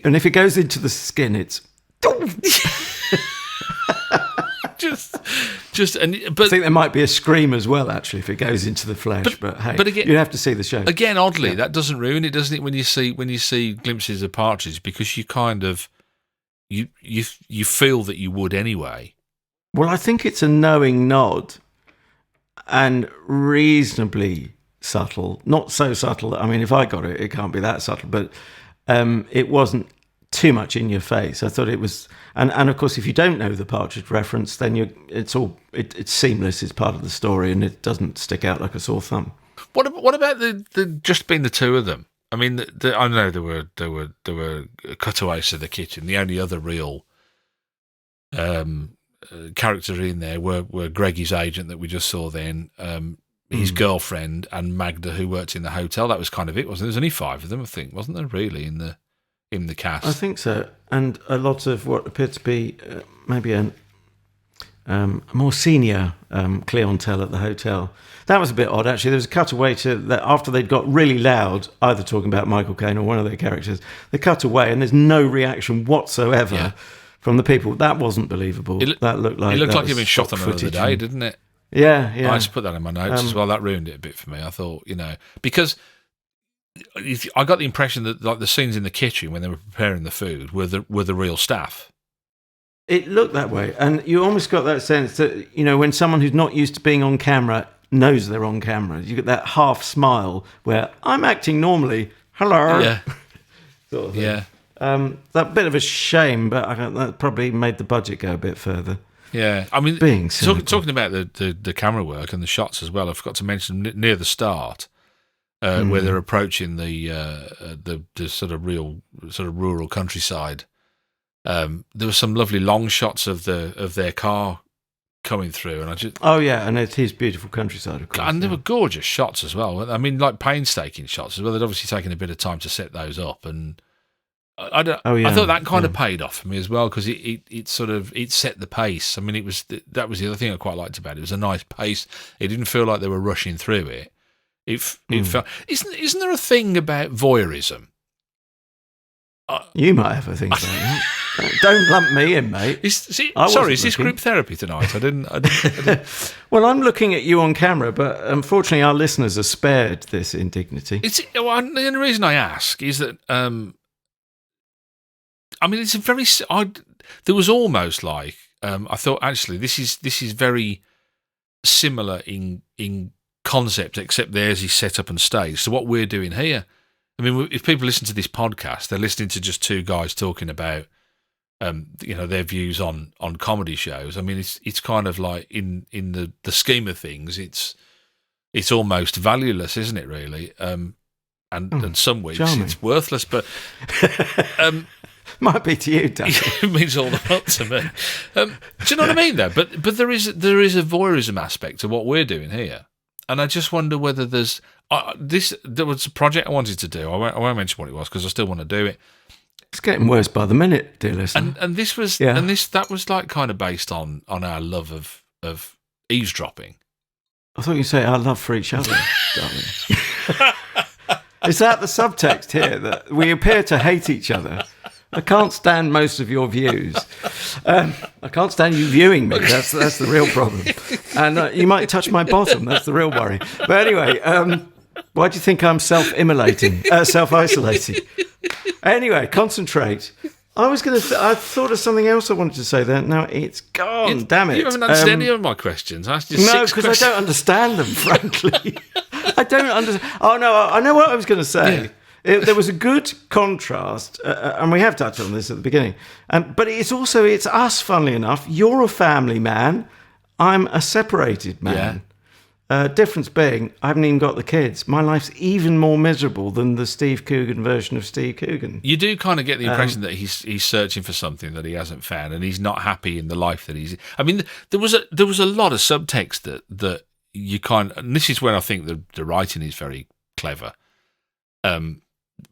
And if it goes into the skin, it's. I think there might be a scream as well, actually, if it goes into the flesh. But hey, again, you have to see the show. Again, oddly, that doesn't ruin it, doesn't it? When you see glimpses of Partridge, because you kind of you feel that you would anyway. Well, I think it's a knowing nod, and reasonably subtle. Not so subtle. I mean, if I got it, it can't be that subtle. But it wasn't too much in your face. I thought it was, and of course, if you don't know the Partridge reference, then it's seamless. It's part of the story, and it doesn't stick out like a sore thumb. What about the just being the two of them? I mean, I know there were cutaways to the kitchen. The only other real character in there were Greggy's agent that we just saw then, his girlfriend, and Magda, who worked in the hotel. That was kind of it, wasn't there? There's only 5 of them, I think, wasn't there? Really in the cast. I think so, and a lot of what appeared to be maybe a more senior clientele at the hotel. That was a bit odd, actually. There was a cutaway to that after they'd got really loud, either talking about Michael Caine or one of their characters. They cut away, and there's no reaction whatsoever from the people. That wasn't believable. That looked like he'd been shot on another day, didn't it? Yeah. I just put that in my notes as well. That ruined it a bit for me. I thought, because I got the impression that like the scenes in the kitchen when they were preparing the food were the real staff. It looked that way, and you almost got that sense that when someone who's not used to being on camera knows they're on camera, you get that half smile where I'm acting normally. Hello. Yeah. Sort of thing. Yeah. That bit of a shame, but I think that probably made the budget go a bit further. Yeah, I mean, being talking about the camera work and the shots as well. I forgot to mention near the start where they're approaching the sort of rural countryside. There were some lovely long shots of their car coming through, and and it's his beautiful countryside, of course. And they were gorgeous shots as well. I mean, like painstaking shots as well. They'd obviously taken a bit of time to set those up, and I thought that kind of paid off for me as well, because it set the pace. I mean, that was the other thing I quite liked about it. It was a nice pace. It didn't feel like they were rushing through it. It felt. Isn't there a thing about voyeurism? You might have a thing about that. Don't lump me in, mate. Is this group therapy tonight? I didn't. Well, I'm looking at you on camera, but unfortunately, our listeners are spared this indignity. The only reason I ask is that I mean, it's a very. There was almost like I thought. Actually, this is very similar in concept, except theirs is set up and staged. So what we're doing here, I mean, if people listen to this podcast, they're listening to just two guys talking about, their views on comedy shows. I mean, it's kind of like in the scheme of things, it's almost valueless, isn't it? Really, and some weeks charming. It's worthless, but might be to you, Dan. It means all the lot to me. Do you know what I mean? Though, but there is a voyeurism aspect to what we're doing here. And I just wonder whether there's there was a project I wanted to do. I won't mention what it was because I still want to do it. It's getting worse by the minute, dear listener. And this was that was like kind of based on our love of eavesdropping. I thought you'd say our love for each other, darling. Is that the subtext here, that we appear to hate each other? I can't stand most of your views. I can't stand you viewing me. That's the real problem. And you might touch my bottom. That's the real worry. But anyway, why do you think I'm self-isolating? Anyway, concentrate. I thought of something else I wanted to say there. Now it's gone. Damn it! You haven't answered any of my questions. I asked you no, because I don't understand them. Frankly, I don't understand. Oh no, I know what I was going to say. Yeah. There was a good contrast, and we have touched on this at the beginning. But it's us. Funnily enough, you're a family man. I'm a separated man. Yeah. Difference being, I haven't even got the kids. My life's even more miserable than the Steve Coogan version of Steve Coogan. You do kind of get the impression that he's searching for something that he hasn't found, and he's not happy in the life that he's. I mean, there was a lot of subtext that you and this is where I think the writing is very clever.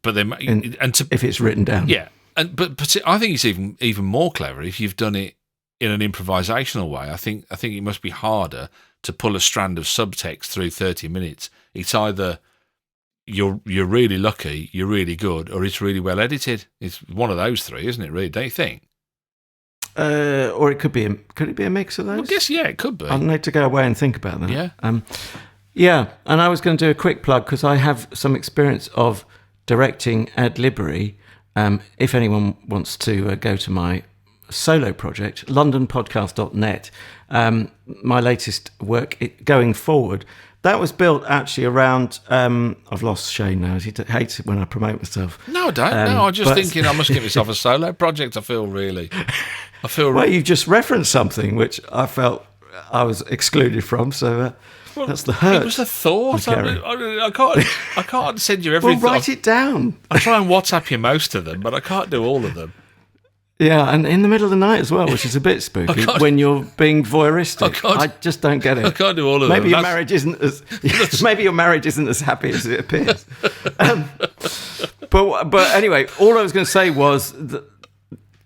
But then, if it's written down, yeah, but I think it's even more clever if you've done it in an improvisational way. I think it must be harder to pull a strand of subtext through 30 minutes. It's either you're really lucky, you're really good, or it's really well edited. It's one of those three, isn't it? Really, don't you think? Or it could be. Could it be a mix of those? I guess it could be. I'll need to go away and think about that. Yeah. Yeah, and I was going to do a quick plug because I have some experience of directing ad libre. If anyone wants to go to my solo project, londonpodcast.net, my latest work going forward, That was built actually around. I've lost Shane now. He hates it when I promote myself. No, I don't. No, I'm just thinking I must get myself a solo project. I feel. Well, you've just referenced something which I felt I was excluded from. So that's the hurt. It was a thought. I can't send you everything. Well, write it down. I try and WhatsApp you most of them, but I can't do all of them. Yeah, and in the middle of the night as well, which is a bit spooky when you're being voyeuristic. I just don't get it. I can't do all of maybe them. Your marriage isn't as maybe your marriage isn't as happy as it appears. But anyway, all I was going to say was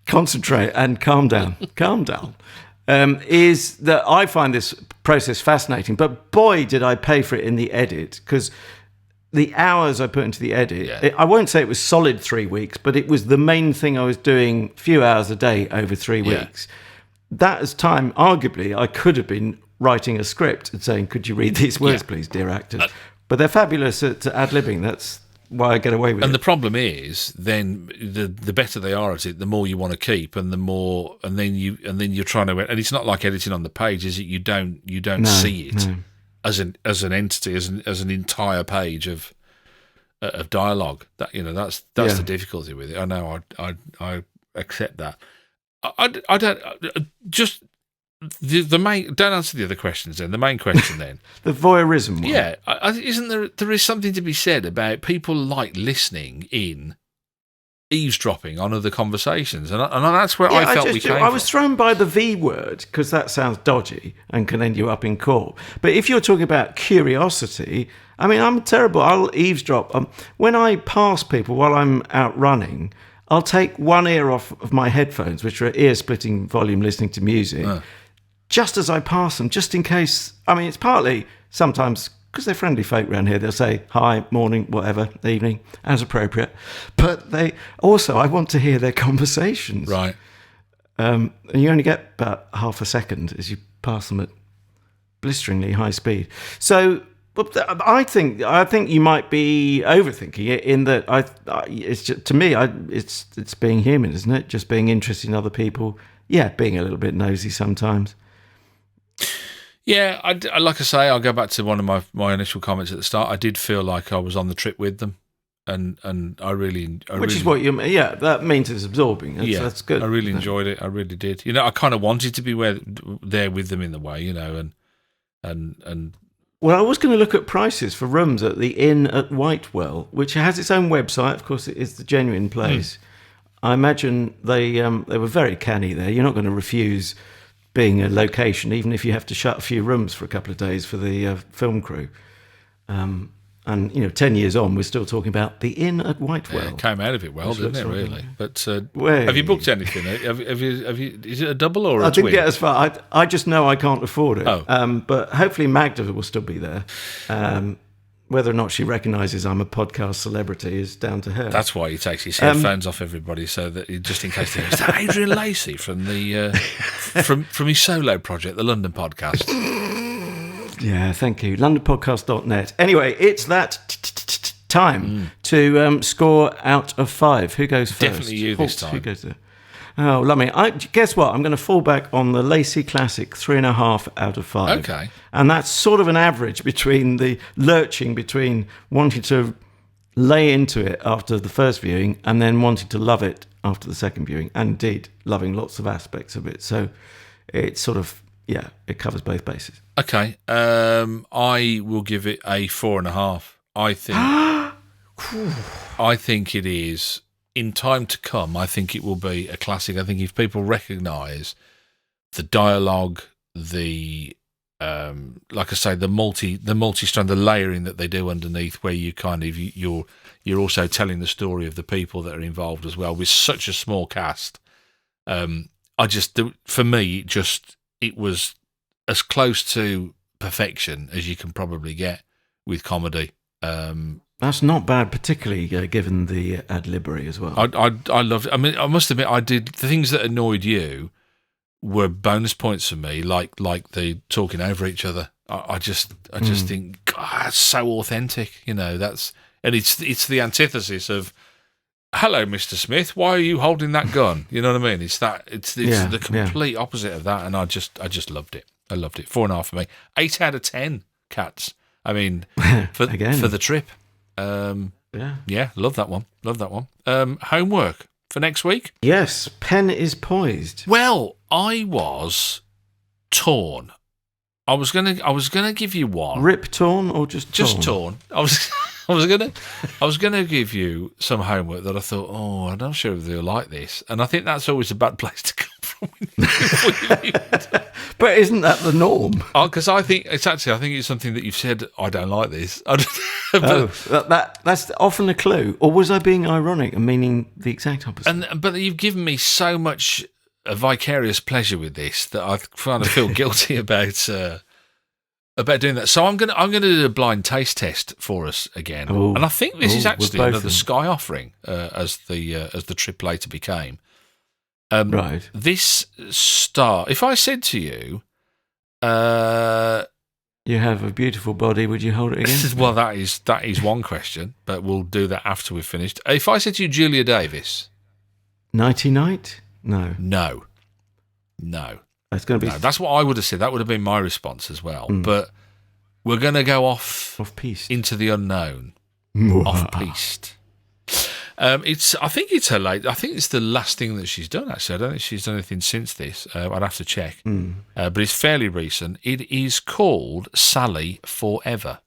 concentrate and calm down. Calm down. Is that I find this process fascinating, but boy, did I pay for it in the edit, because the hours I put into the edit, I won't say it was solid 3 weeks, but it was the main thing I was doing a few hours a day over 3 weeks. That is time, arguably, I could have been writing a script and saying, could you read these words, please, dear actors? But they're fabulous at ad-libbing. That's why I get away with it. And the problem is, then the better they are at it, the more you want to keep, and the more, and then you're trying to, and it's not like editing on the page, is it? You don't see it. No. As an entity, as an entire page of dialogue. That's the difficulty with it. I know. I accept that. I don't just the main. Don't answer the other questions. Then the main question then the voyeurism one. Yeah, isn't there is something to be said about people like listening in. Eavesdropping on other conversations, and that's where I felt we came from. I was thrown by the V word because that sounds dodgy and can end you up in court. But if you're talking about curiosity, I mean, I'm terrible. I'll eavesdrop. When I pass people while I'm out running, I'll take one ear off of my headphones, which are ear-splitting volume listening to music, just as I pass them, just in case. I mean, it's partly sometimes because they're friendly folk around here. They'll say hi, morning, whatever, evening, as appropriate. But they also, I want to hear their conversations. Right. And you only get about half a second as you pass them at blisteringly high speed. So I think you might be overthinking it in that it's just, to me, it's being human, isn't it? Just being interested in other people. Yeah, being a little bit nosy sometimes. Yeah, like I say, I'll go back to one of my initial comments at the start. I did feel like I was on the trip with them, and I really... Which is what you... Yeah, that means it's absorbing. That's good. I really enjoyed it. I really did. I kind of wanted to be there with them in the way, and... Well, I was going to look at prices for rooms at the Inn at Whitewell, which has its own website. Of course, it is the genuine place. I imagine they were very canny there. You're not going to refuse... being a location, even if you have to shut a few rooms for a couple of days for the film crew. And 10 years on, we're still talking about the Inn at Whitewell. Yeah, it came out of it well, didn't it, really? But have you booked anything? Have you? Is it a double or a twin? I didn't get as far. I just know I can't afford it. But hopefully Magda will still be there. Whether or not she recognises I'm a podcast celebrity is down to her. That's why he takes his headphones off everybody, so that just in case they go, is that Adrian Lacey from the from his solo project, the London podcast? Yeah, thank you. LondonPodcast.net. Anyway, it's that time to score out of 5. Who goes first? Definitely you this time. Who goes there? Oh, lovely. Guess what? I'm going to fall back on the Lacey Classic 3.5 out of 5. Okay. And that's sort of an average between the lurching between wanting to lay into it after the first viewing and then wanting to love it after the second viewing, and indeed loving lots of aspects of it. So it's sort of, it covers both bases. Okay. I will give it a 4.5. I think it is... In time to come, I think it will be a classic. I think if people recognise the dialogue, the like I say, the multi-strand, the layering that they do underneath, where you kind of you're also telling the story of the people that are involved as well with such a small cast. For me, it was as close to perfection as you can probably get with comedy. That's not bad, particularly given the ad-libbery as well. I loved it. I mean, I must admit, I did the things that annoyed you were bonus points for me, like the talking over each other. I just think, God, that's so authentic. It's the antithesis of, hello, Mr. Smith, why are you holding that gun? You know what I mean? It's the complete opposite of that, and I just loved it. I loved it. 4.5 for me. 8 out of 10 cats. I mean, for the trip. Yeah, love that one. Homework for next week? Yes, pen is poised. Well, I was torn. I was gonna give you one. Rip torn or just torn? I was gonna give you some homework that I thought, I'm not sure if they'll like this, and I think that's always a bad place to come from. But isn't that the norm? Because I think it's something that you've said. I don't like this. That's often a clue. Or was I being ironic and meaning the exact opposite? But you've given me so much vicarious pleasure with this that I kind of feel guilty about doing that. So I'm gonna do a blind taste test for us again, and I think this is actually another Sky offering as the trip later became. Right. This star. If I said to you, you have a beautiful body, would you hold it again? Well, that is one question, but we'll do that after we've finished. If I said to you, Julia Davis, Nighty Night. No. That's going to be. No, that's what I would have said. That would have been my response as well. But we're going to go off-piste into the unknown. Off-piste. I think it's her late. I think it's the last thing that she's done. Actually, I don't think she's done anything since this. I'd have to check. But it's fairly recent. It is called Sally Forever.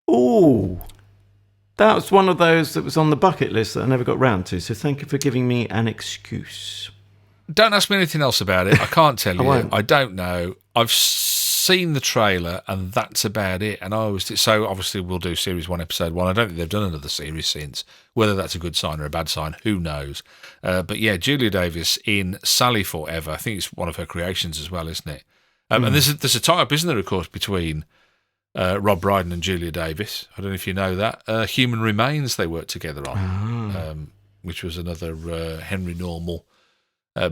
Oh. That was one of those that was on the bucket list that I never got round to, so thank you for giving me an excuse. Don't ask me anything else about it. I can't tell you. Won't. I don't know. I've seen the trailer, and that's about it. And so obviously we'll do Series 1, Episode 1. I don't think they've done another series since. Whether that's a good sign or a bad sign, who knows? But yeah, Julia Davis in Sally Forever. I think it's one of her creations as well, isn't it? And there's a tie-up, isn't there, of course, between Rob Brydon and Julia Davis. I don't know if you know that. Human Remains they worked together on, which was another Henry Normal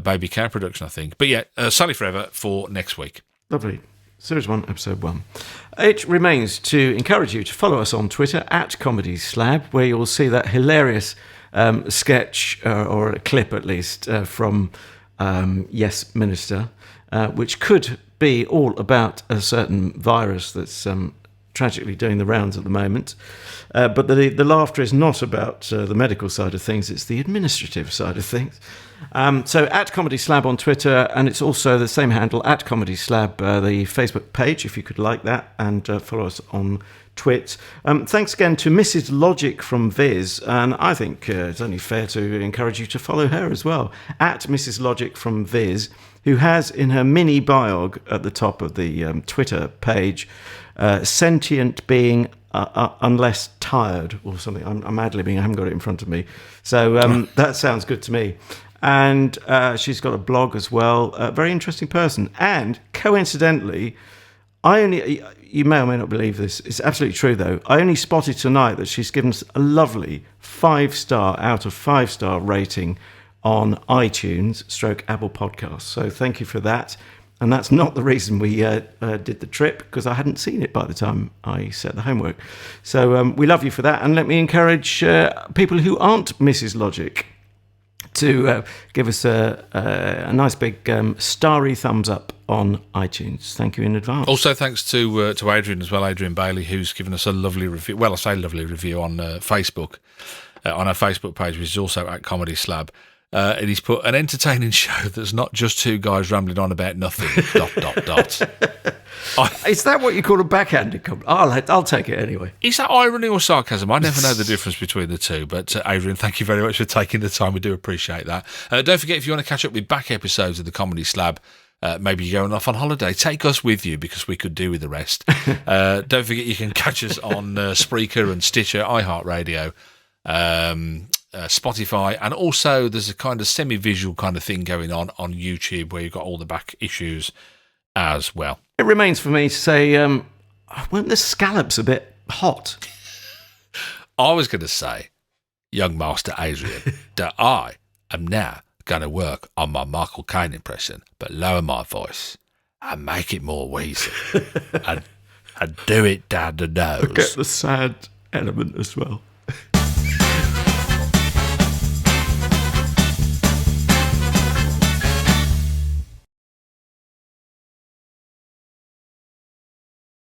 baby cow production, I think. But yeah, Sally Forever for next week. Lovely. Series 1, Episode 1. It remains to encourage you to follow us on Twitter @ComedySlab, where you will see that hilarious sketch, or a clip at least, from Yes Minister, which could be all about a certain virus that's tragically doing the rounds at the moment. But the laughter is not about the medical side of things, it's the administrative side of things. So @ComedySlab on Twitter, and it's also the same handle @ComedySlab, the Facebook page, if you could like that, and follow us on Twit. Thanks again to Mrs. Logic from Viz, and I think it's only fair to encourage you to follow her as well, @Mrs. Logic from Viz, who has in her mini biog at the top of the Twitter page, sentient being unless tired or something. I'm ad-libbing, I haven't got it in front of me. So that sounds good to me. And she's got a blog as well. A very interesting person. And coincidentally, you may or may not believe this, it's absolutely true though, I only spotted tonight that she's given us a lovely 5-star out of 5-star rating on iTunes / Apple Podcasts. So thank you for that. And that's not the reason we did the trip, because I hadn't seen it by the time I set the homework. So we love you for that. And let me encourage people who aren't Mrs. Logic to give us a nice big starry thumbs up on iTunes. Thank you in advance. Also, thanks to Adrian as well, Adrian Bailey, who's given us a lovely review. Well, I say lovely review on Facebook, on our Facebook page, which is also @ComedySlab. And he's put an entertaining show that's not just two guys rambling on about nothing. ... Is that what you call a backhanded compliment? I'll take it anyway. Is that irony or sarcasm? I never know the difference between the two. But Adrian, thank you very much for taking the time. We do appreciate that. Don't forget, if you want to catch up with back episodes of the Comedy Slab, maybe you're going off on holiday, take us with you, because we could do with the rest. Don't forget, you can catch us on Spreaker and Stitcher, iHeartRadio, Spotify, and also there's a kind of semi-visual kind of thing going on YouTube where you've got all the back issues as well. It remains for me to say, weren't the scallops a bit hot? I was going to say, young Master Adrian, that I am now going to work on my Michael Caine impression, but lower my voice and make it more wheezy and do it down the nose. Get the sad element as well.